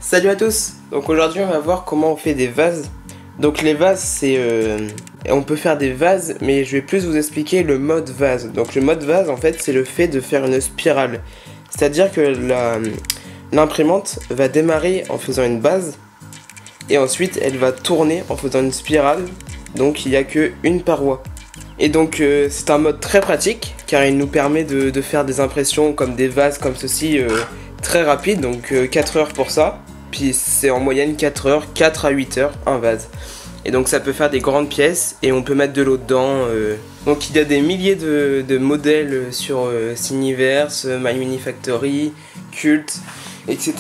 Salut à tous. Donc aujourd'hui on va voir comment on fait des vases. Donc les vases c'est... on peut faire des vases mais je vais plus vous expliquer le mode vase. Donc le mode vase en fait c'est le fait de faire une spirale. C'est-à-dire que l'imprimante va démarrer en faisant une base et ensuite elle va tourner en faisant une spirale. Donc il n'y a qu'une paroi. Et donc c'est un mode très pratique car il nous permet de faire des impressions comme des vases comme ceci très rapide. Donc 4 heures pour ça. Puis c'est en moyenne 4 heures, 4 à 8 heures un vase. Et donc ça peut faire des grandes pièces et on peut mettre de l'eau dedans. Donc il y a des milliers de modèles sur Cineverse, My Mini Factory, Cult, etc.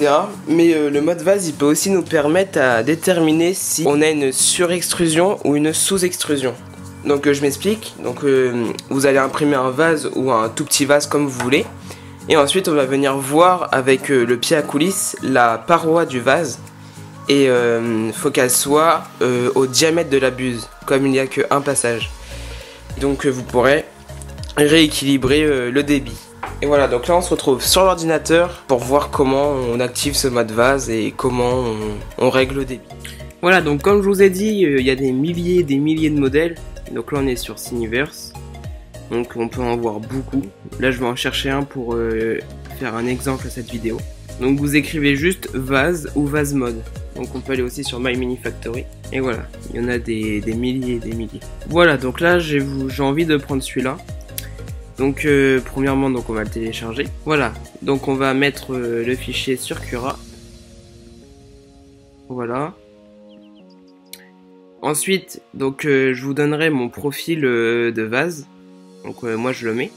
Mais le mode vase il peut aussi nous permettre à déterminer si on a une surextrusion ou une sous-extrusion. Donc je m'explique, donc vous allez imprimer un vase ou un tout petit vase comme vous voulez. Et ensuite on va venir voir avec le pied à coulisses la paroi du vase. Et faut qu'elle soit au diamètre de la buse, comme il n'y a qu'un passage. Donc vous pourrez rééquilibrer le débit. Et voilà, donc là on se retrouve sur l'ordinateur pour voir comment on active ce mode vase et comment on règle le débit. Voilà, donc comme je vous ai dit, il y a des milliers de modèles. Donc là on est sur Cineverse. Donc on peut en voir beaucoup. Là je vais en chercher un pour faire un exemple à cette vidéo. Donc vous écrivez juste vase ou vase mode. Donc on peut aller aussi sur My Mini Factory. Et voilà, il y en a des milliers et des milliers. Voilà, donc là j'ai envie de prendre celui-là. Donc premièrement donc on va le télécharger. Voilà, donc on va mettre le fichier sur Cura. Voilà. Ensuite, donc je vous donnerai mon profil de vase. Donc moi je le mets.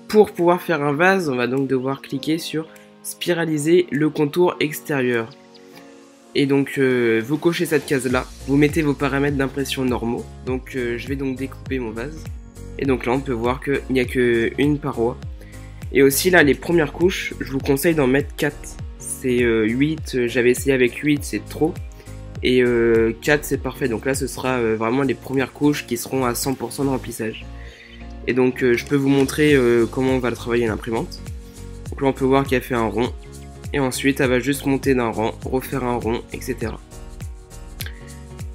Pour pouvoir faire un vase, on va donc devoir cliquer sur spiraliser le contour extérieur. Et donc vous cochez cette case là, vous mettez vos paramètres d'impression normaux. Donc je vais donc découper mon vase. Et donc là on peut voir qu'il n'y a qu'une paroi. Et aussi là les premières couches, je vous conseille d'en mettre 4. C'est 8, j'avais essayé avec 8, c'est trop. Et 4 c'est parfait, donc là ce sera vraiment les premières couches qui seront à 100% de remplissage. Et donc je peux vous montrer comment on va le travailler l'imprimante. Donc là on peut voir qu'elle fait un rond. Et ensuite elle va juste monter d'un rang, refaire un rond, etc.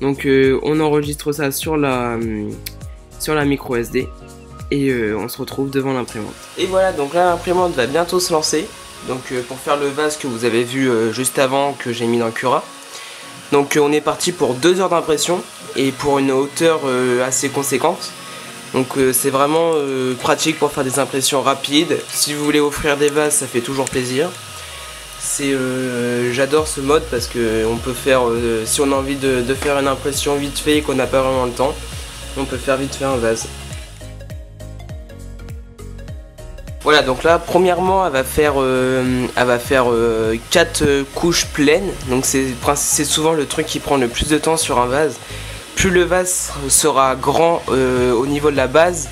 Donc on enregistre ça sur la micro SD. Et on se retrouve devant l'imprimante. Et voilà, donc là l'imprimante va bientôt se lancer. Donc pour faire le vase que vous avez vu juste avant que j'ai mis dans Cura. Donc on est parti pour 2 heures d'impression et pour une hauteur assez conséquente. Donc c'est vraiment pratique pour faire des impressions rapides. Si vous voulez offrir des vases, ça fait toujours plaisir. J'adore ce mode parce que on peut faire, si on a envie de faire une impression vite fait et qu'on n'a pas vraiment le temps, on peut faire vite fait un vase. Voilà, donc là premièrement elle va faire 4 couches pleines. Donc c'est souvent le truc qui prend le plus de temps sur un vase. Plus le vase sera grand au niveau de la base,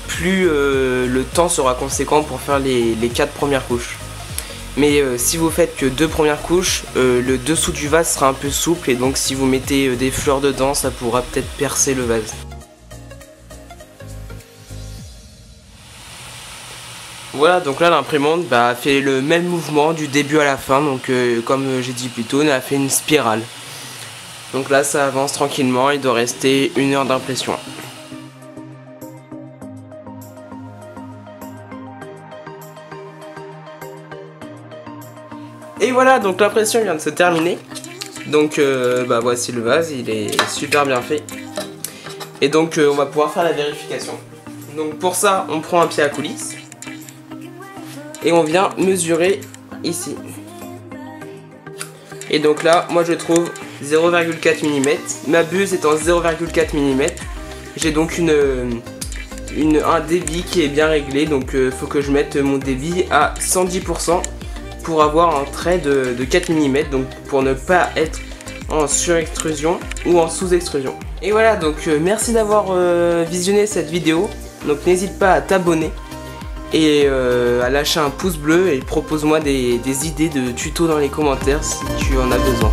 plus le temps sera conséquent pour faire les 4 premières couches. Mais si vous faites que 2 premières couches, le dessous du vase sera un peu souple. Et donc si vous mettez des fleurs dedans, ça pourra peut-être percer le vase. Voilà, donc là l'imprimante fait le même mouvement du début à la fin. Donc comme j'ai dit plus tôt, elle a fait une spirale. Donc là ça avance tranquillement, il doit rester 1 heure d'impression. Et voilà, donc l'impression vient de se terminer. Donc voici le vase, il est super bien fait. Et donc on va pouvoir faire la vérification. Donc pour ça on prend un pied à coulisses. Et on vient mesurer ici. Et donc là, moi je trouve 0,4 mm. Ma buse est en 0,4 mm. J'ai donc un débit qui est bien réglé. Donc faut que je mette mon débit à 110% pour avoir un trait de 4 mm. Donc pour ne pas être en surextrusion ou en sous-extrusion. Et voilà, donc merci d'avoir visionné cette vidéo. Donc n'hésite pas à t'abonner. Et à lâcher un pouce bleu et propose-moi des idées de tutos dans les commentaires si tu en as besoin.